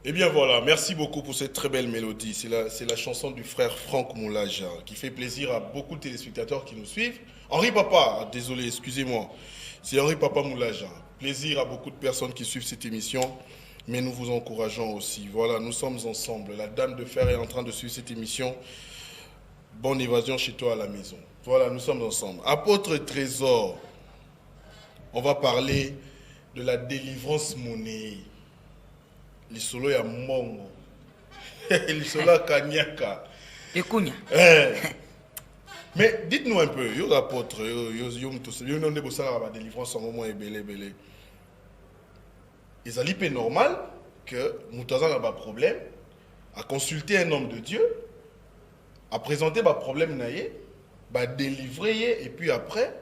Eh bien voilà, merci beaucoup pour cette très belle mélodie. C'est la chanson du frère Franck Moulaja qui fait plaisir à beaucoup de téléspectateurs qui nous suivent. Henri Papa, désolé, excusez-moi. C'est Henri Papa Moulaja. Plaisir à beaucoup de personnes qui suivent cette émission, mais nous vous encourageons aussi. Voilà, nous sommes ensemble. La Dame de Fer est en train de suivre cette émission. Bonne évasion chez toi à la maison. Voilà, nous sommes ensemble. Apôtre Trésor, on va parler de la délivrance monnaie. Les solos ya mongo. Les solos kanyaka. Ekunya. Mais dites-nous un peu, yo apôtre, yo non de bossa la délivrance en moment belé. Ils allaient normal que Moutaza n'a pas de problème à consulter un homme de Dieu, à présenter un problème naïe, à délivrer et puis après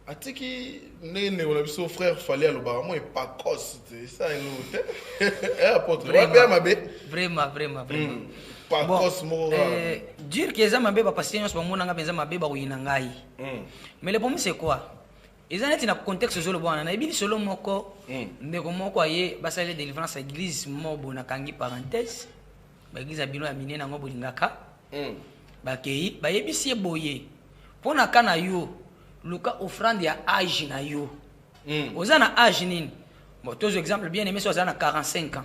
atiki ne on a vu son frère fallait à l'obaramo et pas cause c'est ça un autre apôtre vraiment pas cause mo dire que ça mabé ba passer nyos ba mona nga benza mabé ba uyina ngai mais le problème c'est quoi ils ont été dans contexte zo le bwana na ibili solo moko ndeko moko aye basale délivrance à église mo bona kangi parenthèse ba église abino ya minena ngo bolingaka ba kei ba yebisi boye pona kana yo Luka offrande ya âge na yo. Oza na âge nini? Bon, tous exemple bien aimé so na 45 ans.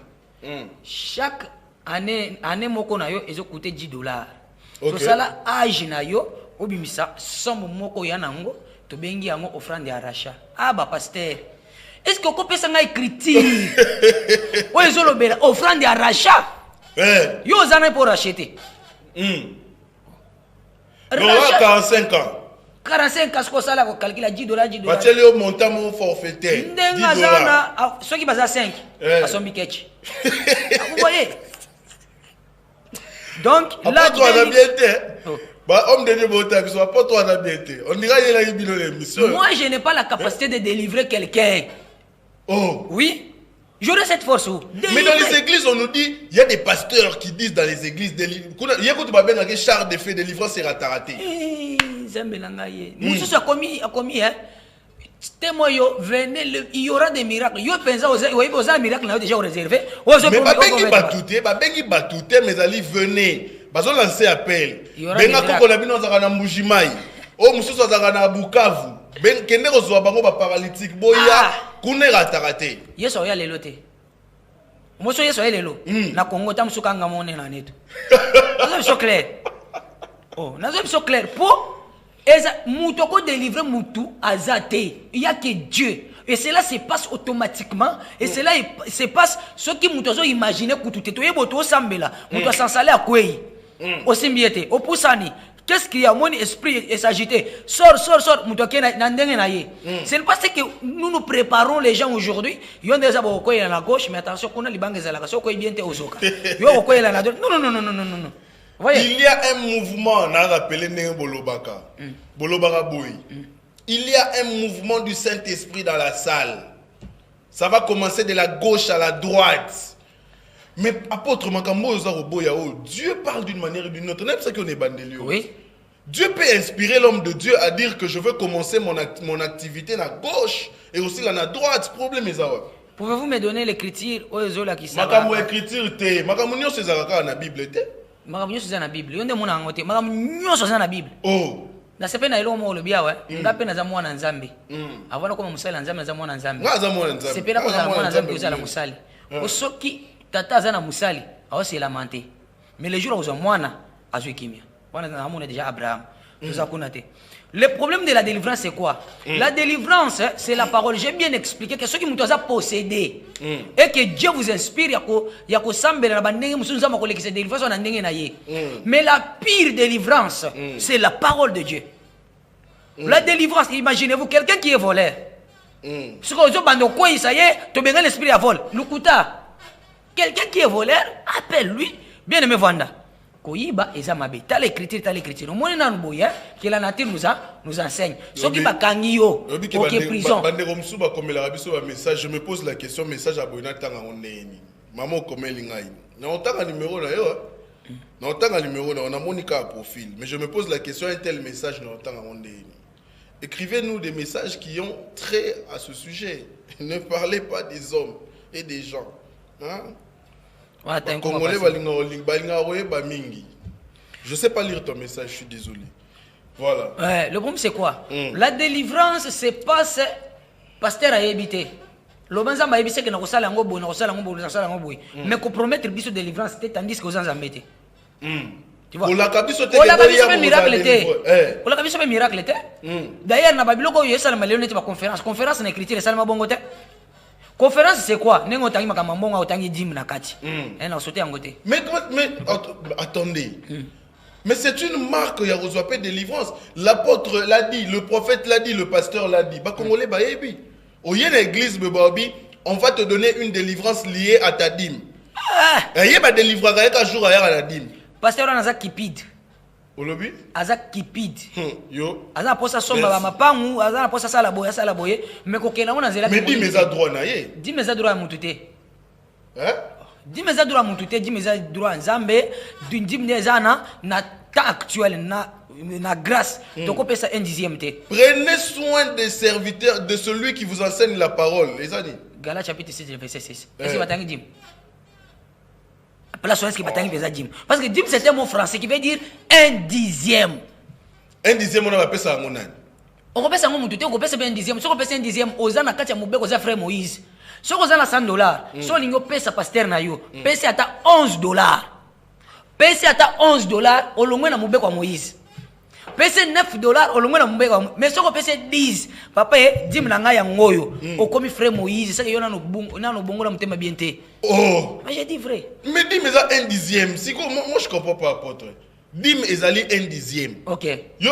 Chaque année moko na yo ezo coûter $10. So sala âge na yo obimisa somme moko ya nango to bengi yango offrande ya rachat. Ah ba pasteur. Est-ce que ko pesa ngai critique? O ezo lobela offrande ya rachat. Yo zana pour racheter. Rachat 45 ans. 45 ans, ça là, calcule $10. Bacheli au montant mon forfaitaire. $10. Ceux qui basent 5, à son biketch. Vous voyez? Donc, là, toi, on a bien été. Homme de Dieu, pas toi, on a bien été. On dirait qu'il y a eu une émission. Moi, je n'ai pas la capacité de délivrer quelqu'un. Oh. Oui? J'aurais cette force. Mais dans les églises, on nous dit, il y a des pasteurs qui disent dans les églises, il y a un char de fait, délivrance et raté. Moussous a commis, hein. Venez, il y aura des miracles. Yo pensa aux miracles déjà réservé. Mais pas bengi batouté, mais allez venez. Bazo lancer appel. Benga koko na bino zaka na Mbujimai. O moussous zaka na Bukavu. Ben kende ko zo bango ba paralytique boya kune raté. Yeso ya lelo te. Moso yeso ya lelo. Na Congo tam sukanga mone na neto. Nazo so clair. Oh, nazo so clair pour Moutoko délivrer Moutou Azate. Il n'y a que Dieu. Et cela se passe automatiquement. Et cela se passe ce qui Moutozo imagine que tout est tout. Moto Sambela. Mouto Sansale à quoi? Au Simbiete. Au Poussani. Qu'est-ce qu'il y a? Mon esprit est agité. Sors. Moutoke Nandenge. C'est parce que nous préparons les gens aujourd'hui. Ils ont déjà beaucoup à la gauche. Mais attention, qu'on a les banques à la gauche. Bien te Ozoka. Ils ont beaucoup à la droite. Non. Voyez. Il y a un mouvement, on a rappelé Bolobaka. Bolobaka Boy. Il y a un mouvement du Saint-Esprit dans la salle. Ça va commencer de la gauche à la droite. Mais apôtre Makambo Dieu parle d'une manière ou d'une autre. C'est qu'on est bandelier. Oui. Dieu peut inspirer l'homme de Dieu à dire que je veux commencer mon activité à la gauche et aussi à la droite. Problème est ça. Pouvez-vous me donner l'écriture qui Makambo écriture te. Makambo nyo c'est dans la Bible te. Makambo nyo c'est dans la Bible. Yonde mona ngote. Makambo nyo c'est dans la Bible. Oh. Na sepe na ilo mo olobia we ngape na za mwana nzambe avana koma musali nzambe na za mwana nzambe nga za mwana nzambe sepe na ko za mwana nzambe uzala musali osoki tata za na musali awose lamenté mais le jour où za mwana azwi kimia wana na amona déjà Abraham nous a connaté. Le problème de la délivrance c'est quoi? La délivrance c'est la parole. J'ai bien expliqué que ceux qui m'ont possédé et que Dieu vous inspire yako sambela na bandenge musunza makole qui se délivrance on ndenge na ye. Mais la pire délivrance c'est la parole de Dieu. La délivrance, imaginez-vous quelqu'un qui est voleur. Ce que vous bando quoi ça y est, tu benga l'esprit à vol. Lukuta. Quelqu'un qui est voleur, appelle-lui bien aimé Vanda. Koyiba ezamabe. T'as l'écriture. Au moins dans le boya que la nature nous enseigne. Ce qui va kangio, ok prison. Je me pose la question, message à Boyna Tanga Oneni. Maman comme Elingaï. Non, t'as numéro là, non, t'as numéro là, on a Monica à profil. Mais je me pose la question, un tel message non t'as Oneni. Écrivez-nous des messages qui ont trait à ce sujet. Ne parlez pas des hommes et des gens. Hein? Congolais balinga mingi. Je sais pas lire ton message, je suis désolé. Voilà. Ouais, le problème c'est quoi? La délivrance c'est pas pasteur à éviter. Le banza m'a évité que na kosala ngo boy, na kosala ngo boy, na kosala ngo boy. Mais ko promettre biso délivrance tandis que aux gens embêtés. Tu vois? Pour la kabiso te miracle té. Pour la kabiso miracle té. D'ailleurs na babiloko yo sala malionete ba conférence na écriture sala mabongo té. Conférence c'est quoi? Nengo tangi makamambongo otangi dim na kati. Na sauter en côté. Mais attendez. Mais c'est une marque, il y a reçu délivrance. L'apôtre l'a dit, le prophète l'a dit, le pasteur l'a dit. Bah, Congolais, bah, ébi. Au y a l'église, on va te donner une délivrance liée à ta dîme. Il y a une délivrance un jour à la dîme. Pasteur, on a ça qui pide. Au lobby? Aza qui pide. Yo. Aza posa somba ma pangu, aza posa sala boye, mais kokena on a zela. Mais dis mes droits na ye. Dis mes droits à mutute. Hein? Dis mes droits à mutute, dis mes droits Nzambe, dis mes zana na temps actuel na grâce. Donc on peut ça un dixième té. Prenez soin des serviteurs de celui qui vous enseigne la parole, les amis. Galates chapitre 6 verset 6. Est-ce que batangi dim? Place est-ce que batangi pesa dim? Parce que dim c'est un mot français qui veut dire un dixième. Un dixième on va appeler ça mon âne. On peut ça mon tout on peut ça un dixième. Si on peut ça un dixième, ozana kati ya mubeko za frère Moïse. Si on a $100, si on pesa pasteur na yo, pesa ata $11. Pesa ata $11 olongwe na mubeko wa Moïse. Pesa $9 olongwe na mubeko wa mais si on pesa 10, papa dim na nga ya ngoyo, okomi frère Moïse, ça yo na no bongo na mutema bien té. Oh. Mais j'ai dit vrai. Mais dis mais ça un dixième. Si moi je comprends pas apôtre. Dim ezali un dixième. OK. Yo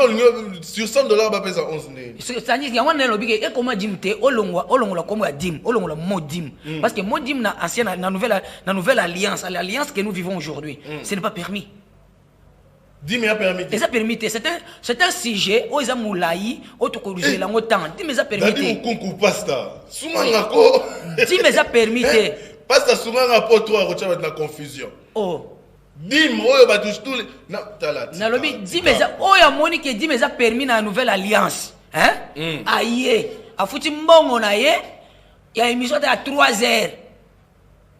sur $100 ba pesa 11 né. Ça dit ya wana lobi ke comment dim té olongwa comme ya dim, olongwa mot dim parce que mot dim na ancienne na nouvelle alliance, l'alliance que nous vivons aujourd'hui, ce n'est pas permis. Dim a permis. Et ça permis, c'est un sujet où ils ont moulaï, où tu corriges la temps. Dim ça permis. Dim kunku pasta. Sumanga ko. Dim ça permis. Pasta sumanga po toi rocha na confusion. Oh. Dim oyo ba touche tout na talati. Na lobi dim ça oyo moni que dim ça permis na nouvelle alliance. Hein? Aïe. Afuti mbongo na ye. Ya émission à 3 heures.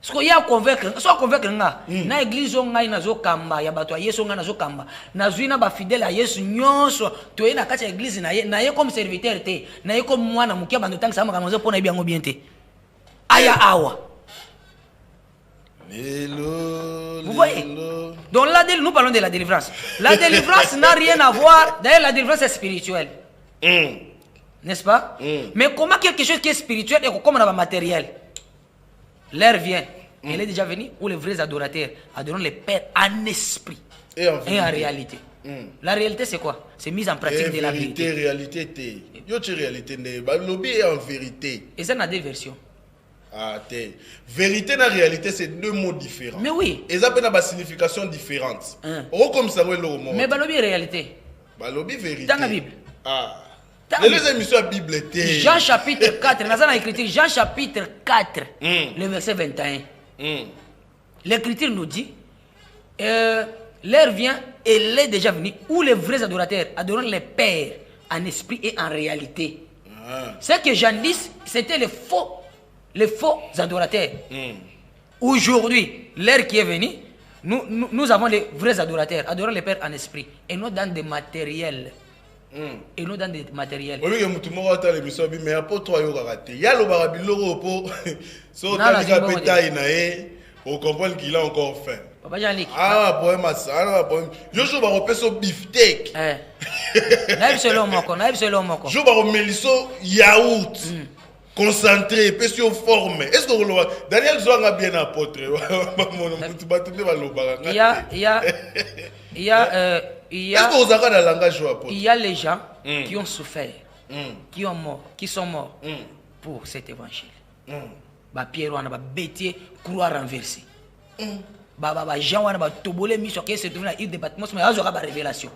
Ce qu'il y a à convaincre, soit convaincre na église ngai nazo kamba ya bato yesu nga nazo kamba nazuina ba fidèle à yesu nyonso to ye na kati ya église na ye comme serviteur te na ye comme mwana mukia bando tanga sama kamazo pona biango bien te aya awa. Vous voyez? Donc là nous parlons de la délivrance. La délivrance n'a rien à voir. D'ailleurs la délivrance est spirituelle. N'est-ce pas? Mais comment quelque chose qui est spirituel et comme on a matériel? L'heure vient, elle est déjà venue où les vrais adorateurs adorent les pères en esprit et en réalité. La réalité c'est quoi? C'est mise en pratique de la vérité. Réalité, réalité, lobby est en vérité. Et ça, on a deux versions. Ah, vérité et la réalité, c'est deux mots différents. Mais oui. Et ça a une signification différente. Comme ça, mais lobby est réalité. Lobby vérité. Dans la Bible. Ah. Les émissions à Bible étaient. Jean chapitre 4, dans l'écriture, Jean chapitre 4, le verset 21. L'écriture nous dit l'heure vient, elle est déjà venue, où les vrais adorateurs adorent les pères en esprit et en réalité. Ce que Jean dit, c'était les faux adorateurs. Aujourd'hui, l'heure qui est venue, nous avons les vrais adorateurs, adorant les pères en esprit, et non dans des matériels. Et non dans des matériels. Oui, mais après toi, il y a le barabiloro pour on comprend qu'il a encore faim. Papa Jean-Luc. Ah, poème ça, poème. Je joue par au beefsteak. Naïf selon moko, naïf selon moko. Je joue par au melisso yaourt. Concentré, pesio forme. Est-ce que Daniel Zoanga bien apôtre? Il y a les gens qui ont souffert, qui sont morts pour cet évangile. Pierre wana ba bétier croix renversée. Jean wana ba tobolé mis sur qui se trouve dans l'île de Patmos mais aura ba révélation.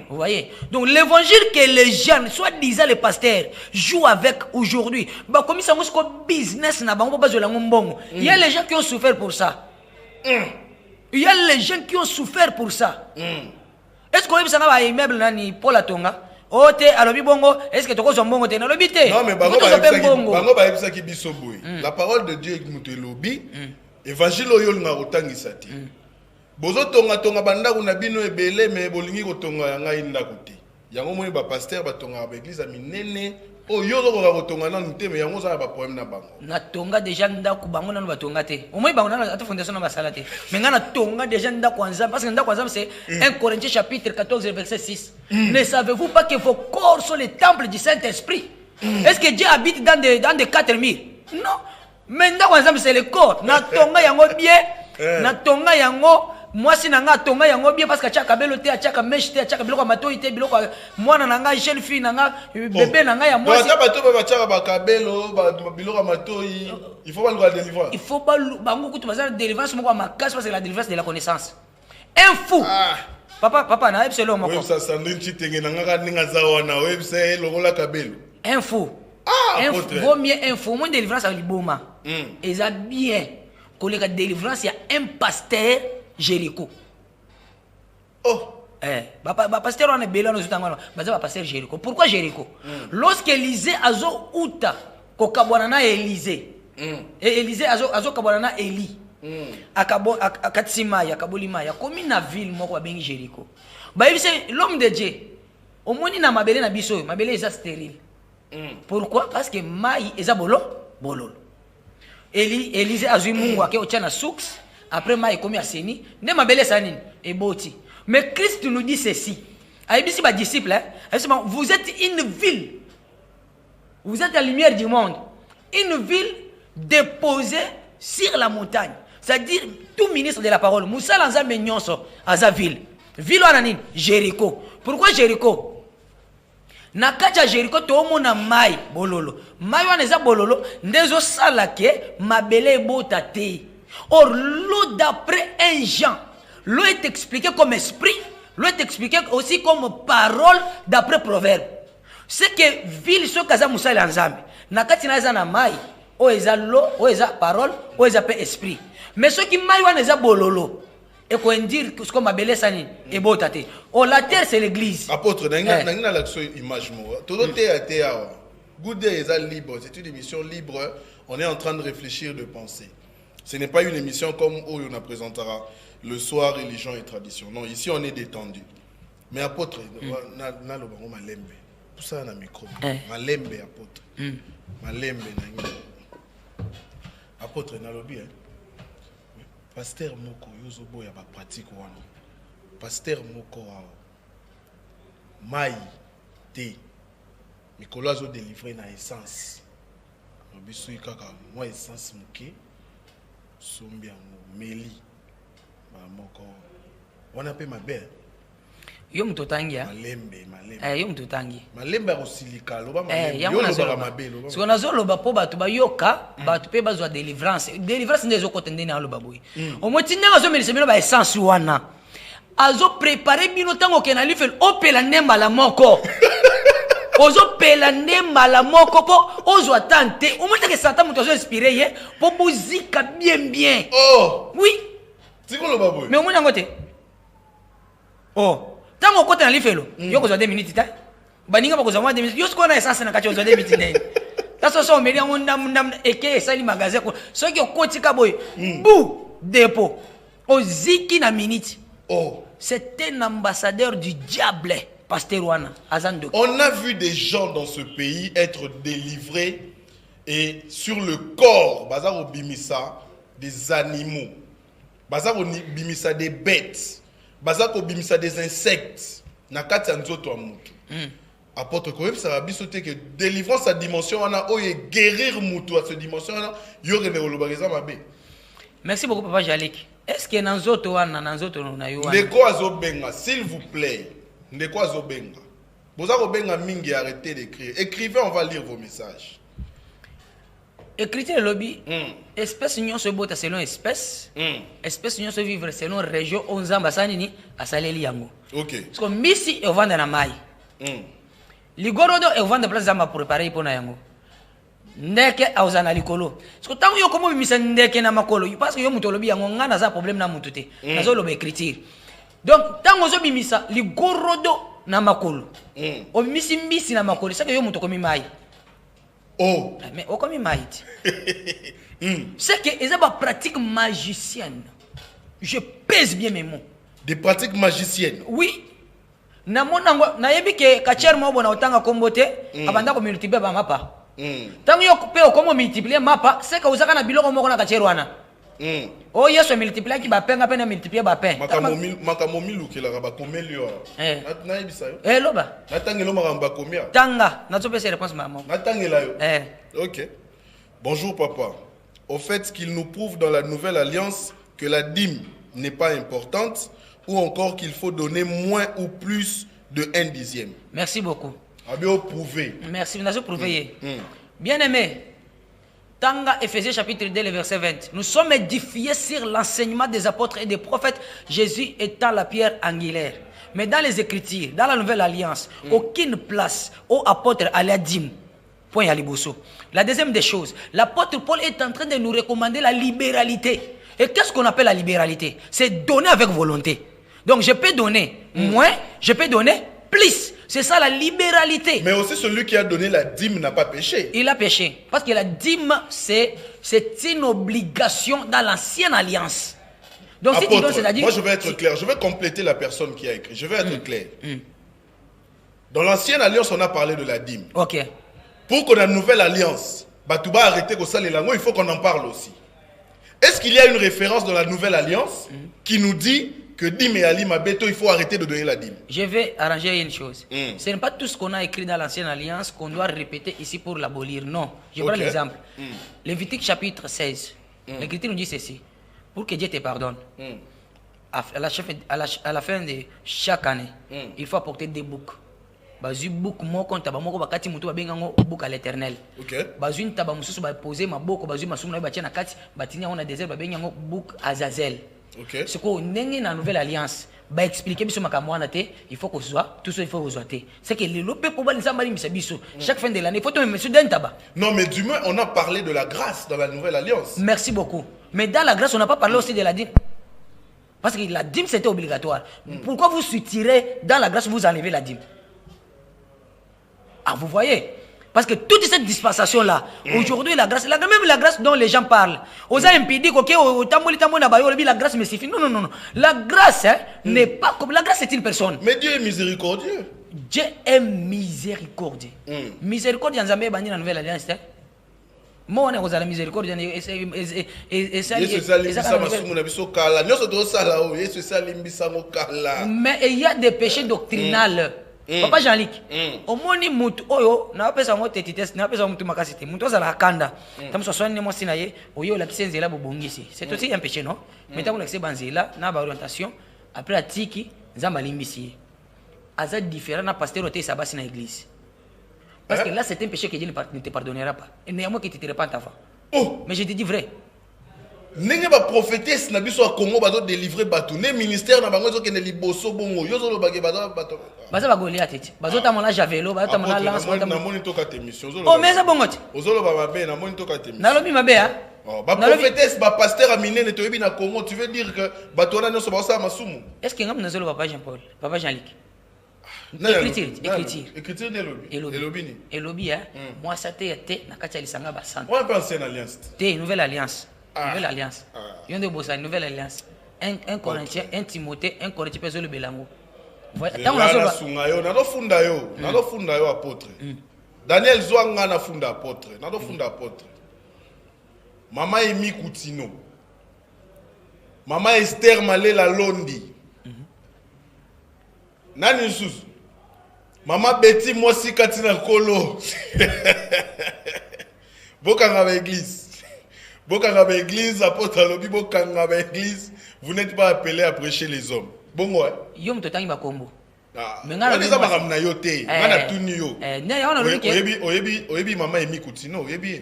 Vous voyez? Donc l'évangile que les jeunes, soit disant les pasteurs, jouent avec aujourd'hui, comme ça, c'est un business, il y a les gens qui ont souffert pour ça. Il y a les gens qui ont souffert pour ça. Est-ce que vous avez un immeuble nani pour la tonga? Ote alobi bongo, est-ce que tu as un bongo te na lobi te? Non mais la parole de Dieu est muté lobi. évangile oyo nga kotangisa te bozo tonga bandako na bino ebele me bolingi kotonga yanga indako te yango moni ba pasteur batonga ba église minene oyo lokoka kotonga nanu te me yango za ba problème na bango na tonga déjà ndako bango nanu batonga te au moins bango nanu ata fondation na basala te mais nga na tonga déjà ndako nza parce que ndako nza c'est 1 Corinthiens chapitre 14 verset 6 ne savez-vous pas que vos corps sont les temples du Saint-Esprit est-ce que Dieu habite dans des quatre murs non mais ndako nza c'est le corps na tonga yango bien na tonga yango moi si nanga tonga yango bien parce que chaka belo te chaka mesh te chaka biloko matoi te biloko mwana nanga jeune fille nanga bébé nanga ya moi si bato ba chaka ba kabelo ba biloko matoi il faut pas le délivrer il faut pas bango kutu bazana délivrance moko makasi parce que la délivrance de la connaissance un fou papa na ebselo moko oui ça Sandrine Chitenge nanga ka ninga zawana webse longola kabelo un fou vaut mieux un fou mon délivrance à liboma et ça bien que la délivrance il y a un pasteur Jéricho. Oh. Pasteur on est belé nous utangana. Baza pasteur Jéricho. Pourquoi Jéricho? Lorsque Élisée azo uta ko kabwana Élisée. Et Élisée azo kabwana Élie. Akabo akatsima ya kabolima ya komi na ville moko ba bengi Jéricho. Ba yebise l'homme de Dieu. Omoni na mabele na biso, mabele eza stérile. Pourquoi? Parce que mai eza bololo. Élisée azui mungu ake ochana souks. Après ma ekomi aseni ne mabele sanine et boti mais Christ nous dit ceci aibisi ba disciple vous êtes une ville vous êtes la lumière du monde une ville déposée sur la montagne c'est-à-dire tout ministre de la parole Moussa Nzambe nyonso aza ville ananine Jéricho pourquoi Jéricho na kacha Jéricho to mona mai bololo mai wana eza bololo ndezo sala ke mabele bota te. Or, l'eau d'après un Jean, l'eau est expliquée comme esprit, l'eau est expliquée aussi comme parole d'après proverbe. C'est que ville so kaza musa lanzambe, nakati na eza na mai, o eza l'eau, o eza parole, o eza pe esprit. Mais ce qui mai wana eza bololo, et qu'on dire que comme abelé sani et botate. Oh la terre c'est l'église. Apôtre, nangina l'action image mo. Todo te awa. Good day eza libre, c'est une émission libre. On est en train de réfléchir, de penser. Ce n'est pas une émission comme où on présentera le soir, religion et tradition. Non, ici on est détendu. Mais apôtre, tout ça dans le micro. Malembe, apôtre. Malembe, apôtre, dans le lobby. Pasteur Moko, Yozobo, il y a pas pratique. Pasteur Moko, Maï, Té. Nicolas a délivré na essence. Moi, essence Mouké. Sombia Meli Moko on appelle ma belle yo mtotangi malembe yo mtotangi malembe osilika loba malembe yo loba mabelo so nazo loba po batu bayoka batu pe bazwa délivrance ndezo kotende na loba boy o motinga azo melisa bino ba essence wana azo préparer bino tango ke na lifel opela nemba la moko ozo pela nemba la moko po ozo attente au moins que Satan muto ozo inspiré ye po buzika bien oh oui tiko lo baboy mais au moins ngote oh tango kota na lifelo yo ko zo 2 minutes ta baninga ba ko zo 2 minutes yo sko na essence na kacho zo 2 minutes ndeni taso so meli ngo ndam eke sali magasin ko so ki okotika boy bu dépôt oziki na minute oh c'est un ambassadeur du diable. On a vu des gens dans ce pays être délivrés et sur le corps, bazar bimisa des animaux, bazar bimisa des bêtes, bazar bimisa des insectes. Nakati anzoto amutu. Apôtre Koyeb Sarabisote que délivrance à dimension on a oye guérir mutu à cette dimension on a yore ne olobariza mabe. Merci beaucoup papa Jalik. Est-ce que nanzoto wana nanzoto na yo wana? De quoi azobenga s'il vous plaît. De quoi zobenga? Vous avez mingi arrêtez d'écrire. Écrivez, on va lire vos messages. Écrivez le lobby. Espèce union se bota selon espèce. Espèce union se vivre selon région. On zambasani ni asaleli yango. Ok. Parce que misi e vendre na mai. Ligorodo e vendre place zamba préparer pour na yango. Ndeke auzana likolo. Parce que tant yo komo bimisa ndeke na makolo. Parce que yo muto lobby yango ngana za problème na mututé. Nazo lobe écriture. Donc, tant que bimisa li gorodo na makolo. O bimisi mbisi na makolo, ça que yo muto komi mai. Oh. Mais o komi mai. C'est que ils ont une pratique magicienne. Je pèse bien mes mots. Des pratiques magiciennes. Oui. Na yebi ke kacher mo bona otanga kombote abanda ko multiplier ba mapa. Tango yo pe o komo multiplier mapa, c'est que uzaka na biloko moko na kacher wana. Oh yeso multiplier ki ba penga pe na multiplier ba pen. Makamo milukela ba komelio. Na yebisa yo. Loba. Na tangelo makamba komia. Tanga, na to pesa réponse maman. Na tangela yo. OK. Bonjour papa. Au fait qu'il nous prouve dans la nouvelle alliance que la dîme n'est pas importante, ou encore qu'il faut donner moins ou plus de 1/10. Merci beaucoup. Bien prouvé. Merci, nous avons prouvé. Bien aimé, Tanga Ephésiens chapitre 2, le verset 20. Nous sommes édifiés sur l'enseignement des apôtres et des prophètes, Jésus étant la pierre angulaire. Mais dans les Écritures, dans la nouvelle alliance, aucune place aux apôtres à la dîme. Point à Liboso. La deuxième des choses, l'apôtre Paul est en train de nous recommander la libéralité. Et qu'est-ce qu'on appelle la libéralité? C'est donner avec volonté. Donc je peux donner moins, je peux donner plus. C'est ça la libéralité. Mais aussi celui qui a donné la dîme n'a pas péché. Il a péché. Parce que la dîme, c'est une obligation dans l'ancienne alliance. Donc Apôtre, si tu donnes, c'est-à-dire... moi je vais être clair, je vais compléter la personne qui a écrit. Je vais être clair. Dans l'ancienne alliance, on a parlé de la dîme. Ok. Pour qu'on ait une nouvelle alliance, Batouba arrêter que ça les langues, il faut qu'on en parle aussi. Est-ce qu'il y a une référence dans la nouvelle alliance qui nous dit que dîme et ali mabeto, il faut arrêter de donner la dîme? Je vais arranger une chose. Ce n'est pas tout ce qu'on a écrit dans l'ancienne alliance qu'on doit répéter ici pour l'abolir. Non. Je prends l'exemple. Lévitique chapitre 16. L'Écriture nous dit ceci. Pour que Dieu te pardonne, à la fin de chaque année, il faut apporter des boucs. Bazu book moko ntaba moko bakati mutu babengango book à l'Éternel. Bazu ntaba mususu ba poser maboko bazu masumu na batia na kati batinya on a désert babengango book Azazel. Ce qu'on ndenge na nouvelle alliance ba expliquer biso makambo na te, il faut que soit tout ça il faut que te. C'est que le lope pour bali sambali misa biso chaque fin de l'année, il faut to monsieur d'entaba. Non mais du moins on a parlé de la grâce dans la nouvelle alliance. Merci beaucoup. Mais dans la grâce on n'a pas parlé aussi de la dîme. Parce que la dîme c'était obligatoire. Pourquoi vous soutirez dans la grâce vous enlevez la dîme? Ah, vous voyez? Parce que toute cette dispensation-là, aujourd'hui, la grâce, même la grâce dont les gens parlent, aux impédis, la grâce me suffit. Non, non, non. La grâce n'est pas comme. La grâce, c'est une personne. Mais Dieu est miséricordieux. Dieu est miséricordieux. Miséricordieux, en Zambie, dans la nouvelle alliance. Moi, on a la miséricorde. Mais il y a des péchés doctrinaux. Papa Jean-Luc, au moni mutu oyo na pesa ngo tetites na pesa mutu makasite mutu azala kanda tamso soine mo sinaye oyo la kisenzela bobongisi c'est aussi un péché non mais tant qu'on accès banzela na ba orientation après la tiki nzamba limbisi aza différent na pasteur ote sabasi na église parce que là c'est un péché que Dieu ne te pardonnera pas et néanmoins qu'il te repente avant. Oh mais je te dis vrai. Nenge ba prophétesse na biso a Congo bazo délivrer bato ne ministère na bango zo ke ne liboso bongo yo zo lo bagé bato baza ba Goliath tete bazo ta mona javelo bazo ta mona lance na moni to ka émission zo oh mais ça bongo ti ozo lo ba mabe na moni to ka émission na lobi mabe hein oh ba prophétesse ba pasteur aminé ne to yebi na Congo tu veux dire que bato na nyoso ba sa masumu est-ce que ngam na zo lo papa Jean-Paul papa Jean-Luc écriture de lobi elobi hein moi ça te na kati ya lisanga ba sant on pense une alliance te nouvelle alliance. Nouvelle alliance. Yon de bossa nouvelle alliance. Un Corinthien, un Timothée, un Corinthien peso le belango. Tant on a sungayo, na do funda yo apôtre. Daniel Zwanga na funda apôtre, na do funda apôtre. Mama Emi Koutino. Mama Esther Malela Londi. Nani sous. Mama Betty Mosi Katina Kolo. Bokanga ba église. Bokanga église, apôtre Lobi, Bokanga église, vous n'êtes pas appelé à prêcher les hommes. Bon, ouais. Yom Totangi Bakombo. Mais on a des amis na yote, on a tout nio. Oyebi maman Emi Koutino, oyebi.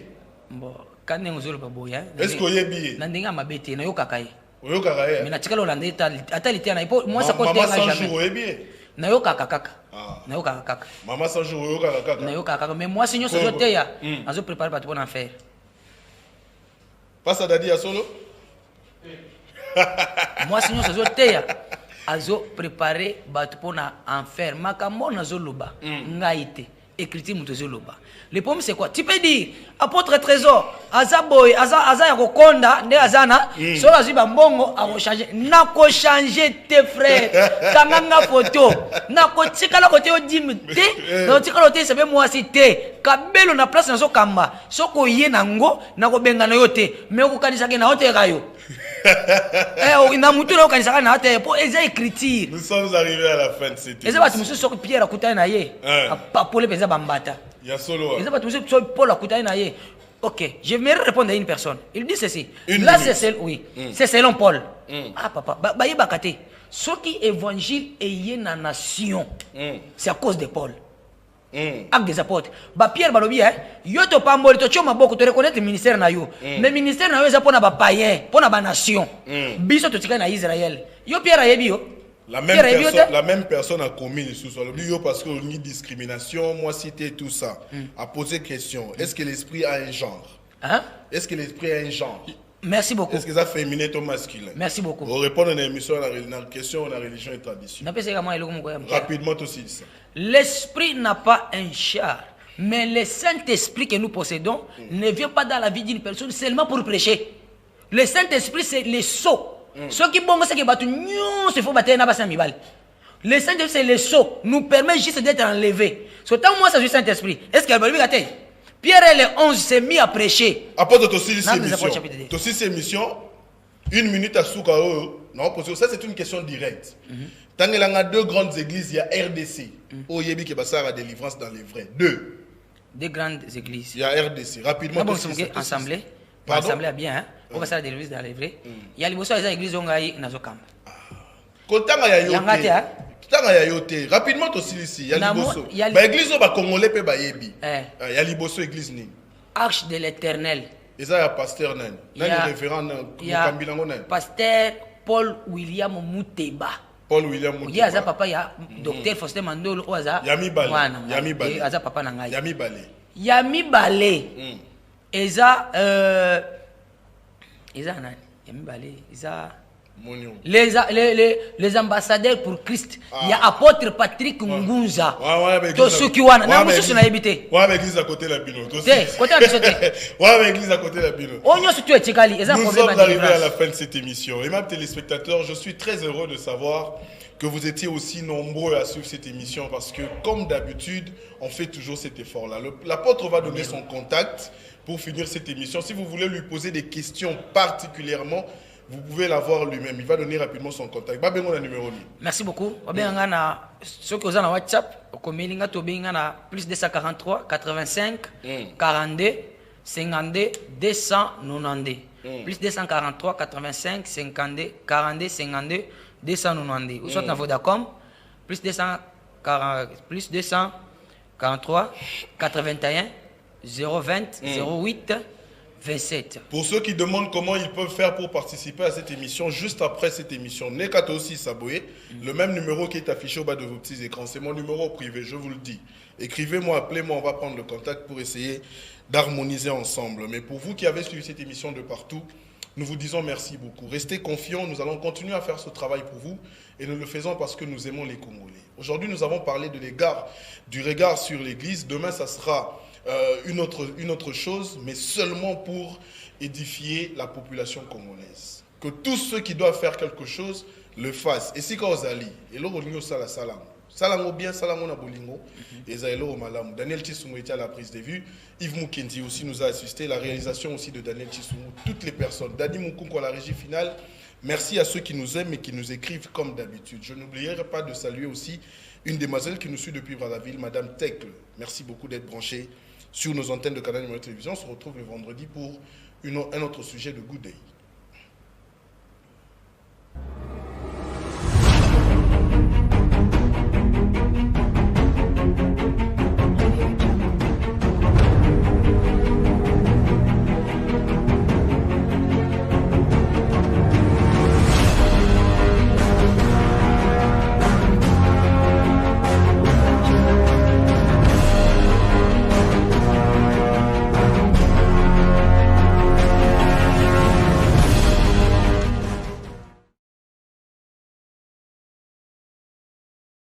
Bon, quand nous allons pas boya. Est-ce que oyebi? Nandinga mabete na yokakai. Oyokakai. Mais na tikalo lande atalite na ipo moi ça côté jamais. Maman 100 jours oyebi. Na yokaka. Na yokaka. Maman 100 jours oyokaka. Na yokaka mais moi sinon ce jote ya, azo préparer pas pour en faire. Passe à Dadi à solo. Moi sinon ce jote ya. Azo préparer bat pour en faire makambo na zo loba ngaite écriture mutozoloba. Le problème c'est quoi? Tu peux dire apôtre trésor azaboy aza ya kokonda nde azana so azui bambongo a changer na ko changer tes frères kanganga photo na ko tikala côté odim te na tikala côté sebe moi cité kabelo na place na so kamba soko ye nango na ko benga na yo te mais ko kanisa ke na hotera yo na mutu na ko kanisa na hotera pour eza écriture. Nous sommes arrivés à la fin de cette émission. Eza batu musu soko Pierre akutana na ye pa pole peza bambata. Il y a solo. Eza batu musu Paul akutana na ye. Ok, je vais répondre à une personne. Il dit ceci. Là, c'est oui. C'est selon Paul. Ah, papa. Baye bakate. Ce qui évangile est na nation. C'est à cause de Paul. Acte des apôtres. Pierre balobi yo to pamboli to choma boko to reconnaître le ministère na yo. Mais ministère na yo eza pona ba païen, pona ba nation. Biso to tika na Israël. Yo Pierre ayebi yo. La même personne a commis les sous-sols. Parce que ni discrimination, moi cité tout ça, a posé question. Est-ce que l'esprit a un genre? Est-ce que l'esprit a un genre? Merci beaucoup. Est-ce que ça féminin ou masculin? Merci beaucoup. Pour répondre à une émission à la question de la religion et tradition. Rapidement aussi ça. L'esprit n'a pas un char, mais le Saint-Esprit que nous possédons ne vient pas dans la vie d'une personne seulement pour prêcher. Le Saint-Esprit c'est le sceau. Ce qui bon c'est que batu nyon se faut battre na basa mibal. Le Saint-Esprit c'est le sceau nous permet juste d'être enlevé. So tant moi ça du Saint-Esprit. Est-ce que le gâté Pierre et les 11 s'est mis à prêcher. Après ces émissions, une minute à Soukao, non, ça c'est une question directe. Tant qu'il y a deux grandes églises, il y a RDC, au Yébi qui va la délivrance dans les vrais. Deux grandes églises. Il y a RDC, rapidement. Assemblée. Assemblée bien, hein. On va faire la délivrance dans les vrais. Il y a les églises où il y a Nazokam. Quand il y a rapidement aussi ici, il y a l'Iboso. L'église au Congolais peut bayebi. Il y a l'Iboso église ni. Arche de l'Éternel. Et ça il y a pasteur nan. Nan le révérend nan. Pasteur Paul William Mouteba. Paul William Mouteba. Il y a ça papa il y a docteur Faustin Mandolo ou ça. Yami Balé. Yami Balé. Il y a ça papa nangai. Yami Balé. Yami Balé. Et ça nani? Yami Balé. Ça les ambassadeurs pour Christ. Il y a apôtre Patrick Ngunza. To Sukiwana. Na musu na ebité. Ouais, l'église à côté de la Bino. Côté à côté. Ouais, l'église à côté de la Bino. Nous sommes arrivés à la fin de cette émission. Et même téléspectateurs, je suis très heureux de savoir que vous étiez aussi nombreux à suivre cette émission parce que, comme d'habitude, on fait toujours cet effort-là. L'apôtre va donner son contact pour finir cette émission. Si vous voulez lui poser des questions particulièrement, vous pouvez l'avoir lui-même. Il va donner rapidement son contact. Numéro. Merci beaucoup. Ceux qui ont un WhatsApp, plus 243 85 42 52 292. Plus 243 85 52 42 52 292. Ou soit dans Vodacom, plus 243 81 020 08 27. Pour ceux qui demandent comment ils peuvent faire pour participer à cette émission, juste après cette émission, Nekato aussi s'abonner. Le même numéro qui est affiché au bas de vos petits écrans, c'est mon numéro privé, je vous le dis. Écrivez-moi, appelez-moi, on va prendre le contact pour essayer d'harmoniser ensemble. Mais pour vous qui avez suivi cette émission de partout, nous vous disons merci beaucoup. Restez confiants, nous allons continuer à faire ce travail pour vous et nous le faisons parce que nous aimons les Congolais. Aujourd'hui, nous avons parlé du regard sur l'Église. Demain, ça sera une autre chose, mais seulement pour édifier la population congolaise. Que tous ceux qui doivent faire quelque chose le fassent. Et si quand vous allez, et là, vous salam. Salam bien, salam on a bolingo. Et Zaïlo Malam. Daniel Tissoumo était à la prise de vue. Yves Moukendi aussi nous a assisté. La réalisation aussi de Daniel Tissoumo. Toutes les personnes. Dadi Moukounko à la régie finale. Merci à ceux qui nous aiment et qui nous écrivent comme d'habitude. Je n'oublierai pas de saluer aussi une demoiselle qui nous suit depuis Brazzaville, Madame Tecle. Merci beaucoup d'être branchée sur nos antennes de Canal Numéro Télévision. On se retrouve le vendredi pour un autre sujet de Good Day.